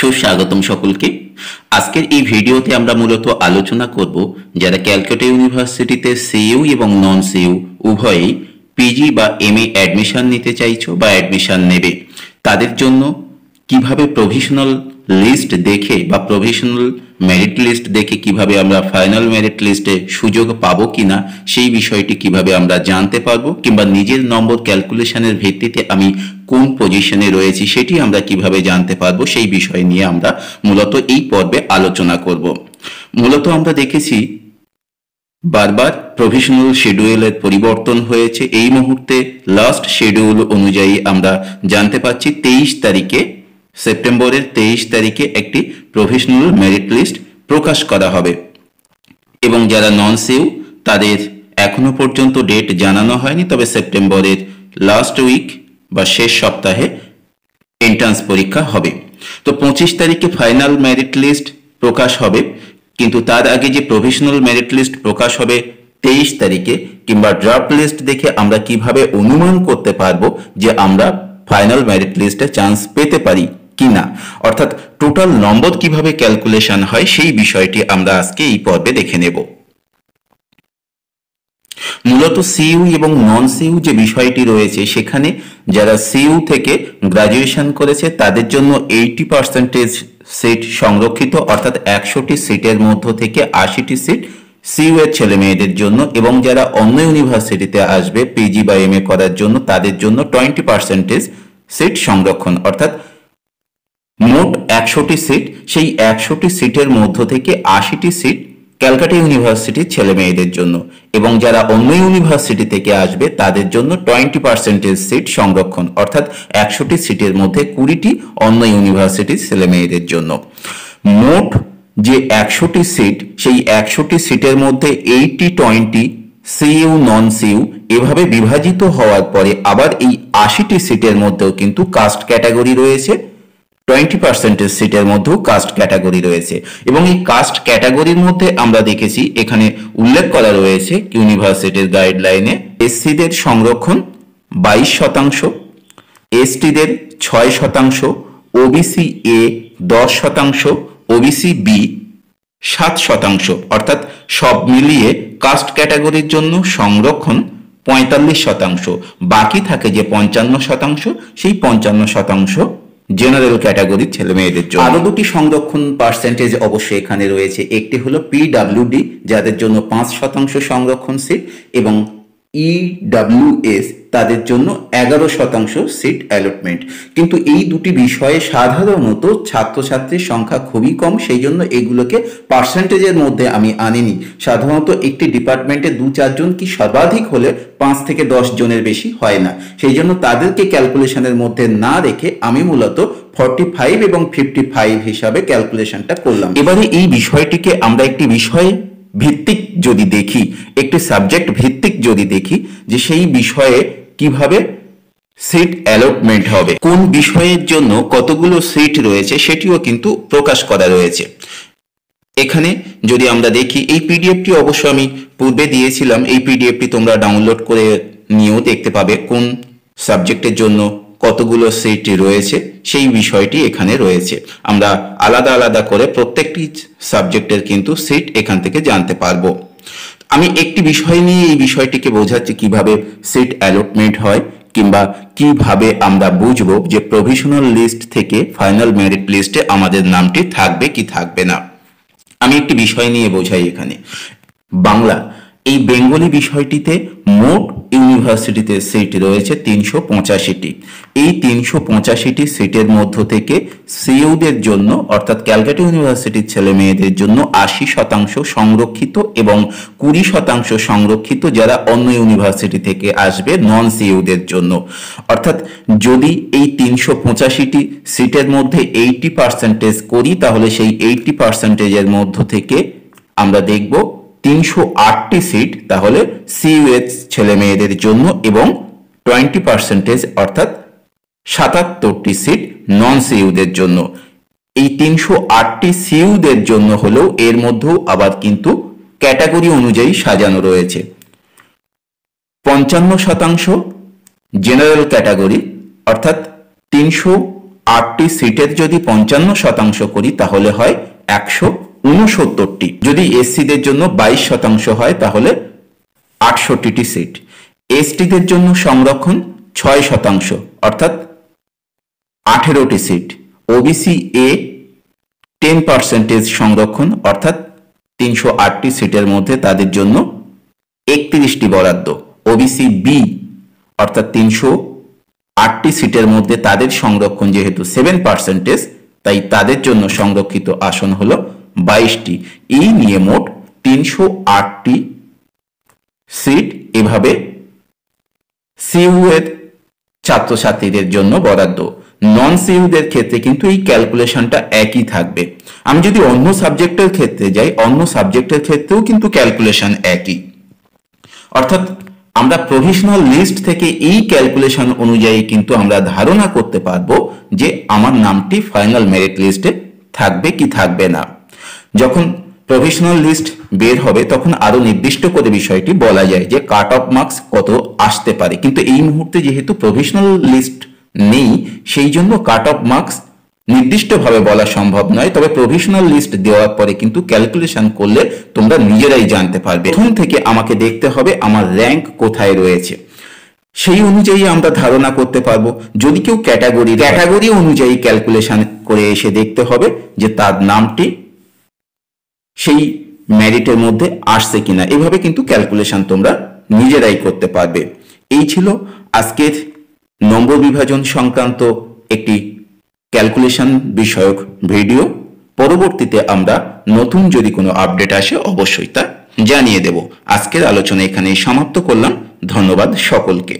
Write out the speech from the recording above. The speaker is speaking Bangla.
সুস্বাগতম সকলকে। আজকের এই ভিডিওতে আমরা মূলত আলোচনা করব যারা ক্যালকাটা ইউনিভার্সিটিতে সিইউ এবং নন সিইউ উভয়ই পিজি বা এমএ অ্যাডমিশন নিতে চাইছো বা অ্যাডমিশন নেবে, তাদের জন্য কিভাবে প্রভিশনাল লিস্ট দেখে বা প্রভিশনাল মেরিট লিস্ট দেখে কিভাবে আমরা ফাইনাল মেরিট লিস্টে সুযোগ পাবো কিনা সেই বিষয়টি কিভাবে আমরা জানতে পারবো, কিংবা নিজের নম্বর ক্যালকুলেশনের ভিত্তিতে আমি কোন পজিশনে রয়েছি সেটি আমরা কিভাবে জানতে পারবো, সেই বিষয় নিয়ে আমরা মূলত এই পর্বে আলোচনা করব। মূলত আমরা দেখেছি বারবার প্রভিশনাল শিডিউলের পরিবর্তন হয়েছে। এই মুহূর্তে লাস্ট শিডিউল অনুযায়ী আমরা জানতে পারছি 23 তারিখে, সেপ্টেম্বরের 23 তারিখে একটি প্রভিশনাল মেরিট লিস্ট প্রকাশ করা হবে এবং যারা নন সিইউ তাদের এখনো পর্যন্ত ডেট জানানো হয়নি, তবে সেপ্টেম্বরের লাস্ট উইক বা শেষ সপ্তাহে এন্ট্রান্স পরীক্ষা হবে। তো 25 তারিখে ফাইনাল মেরিট লিস্ট প্রকাশ হবে, কিন্তু তার আগে যে প্রভিশনাল মেরিট লিস্ট প্রকাশ হবে 23 তারিখে, কিংবা ড্রাফট লিস্ট দেখে আমরা কিভাবে অনুমান করতে পারবো যে আমরা ফাইনাল মেরিট লিস্টে চান্স পেতে পারি কিনা, অর্থাৎ টোটাল নম্বর কিভাবে ক্যালকুলেশন হয় সেই বিষয়টি আমরা আজকে এই পর্বে দেখে নেব। মূলত সিইউ এবং নন সিইউ যে বিষয়টি রয়েছে, সেখানে যারা সিইউ থেকে গ্রাজুয়েশন করেছে তাদের জন্য 80% সিট সংরক্ষিত, অর্থাৎ 100টি সিটের মধ্য থেকে 80টি সিট সিইউ এর ছেলে মেয়েদের জন্য, এবং যারা অন্য ইউনিভার্সিটিতে আসবে পিজি বা এমএ করার জন্য তাদের জন্য 20% সিট সংরক্ষণ, অর্থাৎ মোট 100টি সিট, সেই 100টি সিটের মধ্য থেকে 80টি সিট ক্যালকাটা ইউনিভার্সিটির ছেলে মেয়েদের জন্য, এবং যারা অন্য ইউনিভার্সিটি থেকে আসবে তাদের জন্য 20% সিট সংরক্ষণ, অর্থাৎ 100টি সিটের মধ্যে 20টি অন্য ইউনিভার্সিটির ছেলে মেয়েদের জন্য। মোট যে 100টি সিট, সেই 100টি সিটের মধ্যে 80-20 সিইউ নন সিইউ এভাবে বিভাজিত হওয়ার পরে আবার এই 80টি সিটের মধ্যেও কিন্তু কাস্ট ক্যাটাগরি রয়েছে, 20% সিটের মধ্যেও কাস্ট ক্যাটাগরি রয়েছে। এবং এই কাস্ট ক্যাটাগরির মধ্যে আমরা দেখেছি এখানে উল্লেখ করা রয়েছে ইউনিভার্সিটির গাইডলাইনে এসসিদের সংরক্ষণ 22%, এসটিদের 6%, ওবিসি এ 10%, ওবিসি বি 7%, অর্থাৎ সব মিলিয়ে কাস্ট ক্যাটাগরির জন্য সংরক্ষণ 45%। বাকি থাকে যে 55%, সেই 55% জেনারেল ক্যাটাগরির ছেলে মেয়েদের জন্য। আরো দুটি সংরক্ষণ পার্সেন্টেজ অবশ্যই এখানে রয়েছে। একটি হলো পিডব্লিউডি, যাদের জন্য 5% সংরক্ষণ সিট, এবং ইডব্লিউএস তাদের জন্য 11% সিট অ্যালটমেন্ট। কিন্তু এই দুটি বিষয়ে সাধারণত ছাত্রছাত্রীর সংখ্যা খুবই কম, সেই জন্য এগুলোকে পার্সেন্টেজের মধ্যে আমি আনিনি। সাধারণত একটি ডিপার্টমেন্টে 2-4 জন কি সর্বাধিক হলে 5 থেকে 10 জনের বেশি হয় না, সেই জন্য তাদেরকে ক্যালকুলেশনের মধ্যে না রেখে আমি মূলত 45 এবং 55 হিসাবে ক্যালকুলেশনটা করলাম। এবারে এই বিষয়টিকে আমরা একটি বিষয়ে ভিত্তিক যদি দেখি, একটি সাবজেক্ট ভিত্তিক যদি দেখি যে সেই বিষয়ে কিভাবে সিট অ্যালটমেন্ট হবে, কোন বিষয়ের জন্য কতগুলো সিট রয়েছে সেটিও কিন্তু প্রকাশ করা রয়েছে। এখানে যদি আমরা দেখি, এই পিডিএফটি অবশ্য আমি পূর্বে দিয়েছিলাম, এই পিডিএফটি তোমরা ডাউনলোড করে নিয়েও দেখতে পাবে কোন সাবজেক্টের জন্য কতগুলো সিট রয়েছে সেই বিষয়টি এখানে রয়েছে। আমরা আলাদা আলাদা করে প্রত্যেকটি সাবজেক্টের কিন্তু সিট এখান থেকে জানতে পারবো। আমি একটি বিষয় নিয়ে এই বিষয়টিকে বোঝাচ্ছি কিভাবে সিট অ্যালটমেন্ট হয়, কিংবা কিভাবে আমরা বুঝবো যে প্রভিশনাল লিস্ট থেকে ফাইনাল মেরিট লিস্টে আমাদের নামটি থাকবে কি থাকবে না। আমি একটি বিষয় নিয়ে বোঝাই এখানে। বাংলা, এই বেঙ্গলি বিষয়টিতে মোট ইউনিভার্সিটিতে সিট রয়েছে 385টি। এই 385টি সিটের মধ্য থেকে সিইউদের জন্য, অর্থাৎ ক্যালকাটা ইউনিভার্সিটির ছেলে মেয়েদের জন্য 80% সংরক্ষিত এবং 20% সংরক্ষিত যারা অন্য ইউনিভার্সিটি থেকে আসবে নন সিইউদের জন্য। অর্থাৎ যদি এই 385টি সিটের মধ্যে 80% করি, তাহলে সেই 80%-এর মধ্য থেকে আমরা দেখব 308টি সিট তাহলে সিইউএস ছেলে মেয়েদের জন্য, এবং 20% অর্থাৎ 77টি সিট নন সিইউদের জন্য। এই 308টি সিইউদের জন্য হলেও এর মধ্যেও আবার কিন্তু ক্যাটাগরি অনুযায়ী সাজানো রয়েছে। 55% জেনারেল ক্যাটাগরি, অর্থাৎ 8টি সিটের যদি 55% করি তাহলে হয় 169টি। যদি এসসিদের জন্য 22% হয় তাহলে 68টি সিট। এসটিদের জন্য সংরক্ষণ 6% অর্থাৎ 18টি সিট। ওবিসি এ 10% সংরক্ষণ অর্থাৎ 308টি সিটের মধ্যে তাদের জন্য 31টি বরাদ্দ। ওবিসি বি অর্থাৎ 308টি সিটের মধ্যে তাদের সংরক্ষণ যেহেতু 7%, তাই তাদের জন্য সংরক্ষিত আসন হলো 22টি। এই নিয়ে মোট 308টি সিট এভাবে সিইউ এর ছাত্রছাত্রীদের জন্য বরাদ্দ। নন সিইউদের ক্ষেত্রে কিন্তু এই ক্যালকুলেশনটা একই থাকবে। আমি যদি অন্য সাবজেক্টের ক্ষেত্রে যাই, অন্য সাবজেক্টের ক্ষেত্রেও কিন্তু ক্যালকুলেশন একই, অর্থাৎ আমরা প্রভিশনাল লিস্ট থেকে এই ক্যালকুলেশন অনুযায়ী কিন্তু আমরা ধারণা করতে পারবো যে আমার নামটি ফাইনাল মেরিট লিস্টে থাকবে কি থাকবে না। যখন প্রভিশনাল লিস্ট বের হবে তখন আরো নির্দিষ্ট করে বিষয়টি বলা যায় যে কাট অফ মার্কস কত আসতে পারে, কিন্তু এই মুহূর্তে যেহেতু প্রভিশনাল লিস্ট নেই সেই জন্য কাট অফ মার্কস নির্দিষ্টভাবে বলা সম্ভব নয়। তবে প্রভিশনাল লিস্ট দেওয়ার পরে কিন্তু ক্যালকুলেশন করলে তোমরা নিজেরাই জানতে পারবে। প্রথম থেকে আমাকে দেখতে হবে আমার র্যাঙ্ক কোথায় রয়েছে, সেই অনুযায়ী আমরা ধারণা করতে পারবো। যদি কেউ ক্যাটাগরি অনুযায়ী ক্যালকুলেশন করে এসে দেখতে হবে যে তার নামটি সেই মেরিটের মধ্যে আসছে কিনা। এভাবে কিন্তু ক্যালকুলেশন তোমরা নিজেরাই করতে পারবে। এই ছিল আজকের নম্বর বিভাজন সংক্রান্ত একটি ক্যালকুলেশন বিষয়ক ভিডিও। পরবর্তীতে আমরা নতুন যদি কোনো আপডেট আসে অবশ্যই তা জানিয়ে দেব। আজকের আলোচনা এখানেই সমাপ্ত করলাম। ধন্যবাদ সকলকে।